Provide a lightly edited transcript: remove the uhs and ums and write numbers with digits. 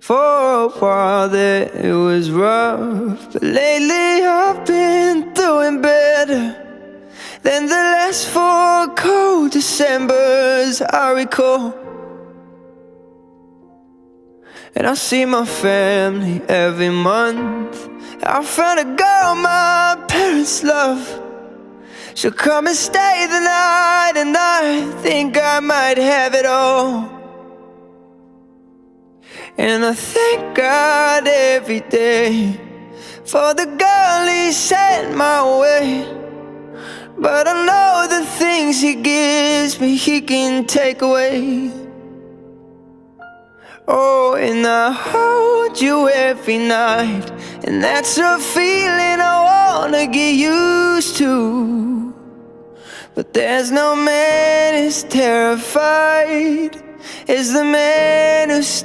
For a while there it was rough, but lately I've been doing better than the last 4 cold Decembers I recall. And I see my family every month. I found a girl my parents love. She'll come and stay the night, and I think I might have it all. And I thank God every day for the girl He sent my way. But I know the things He gives me He can take away. Oh, and I hold you every night, and that's a feeling I wanna get used to. But there's no man as terrified as the man who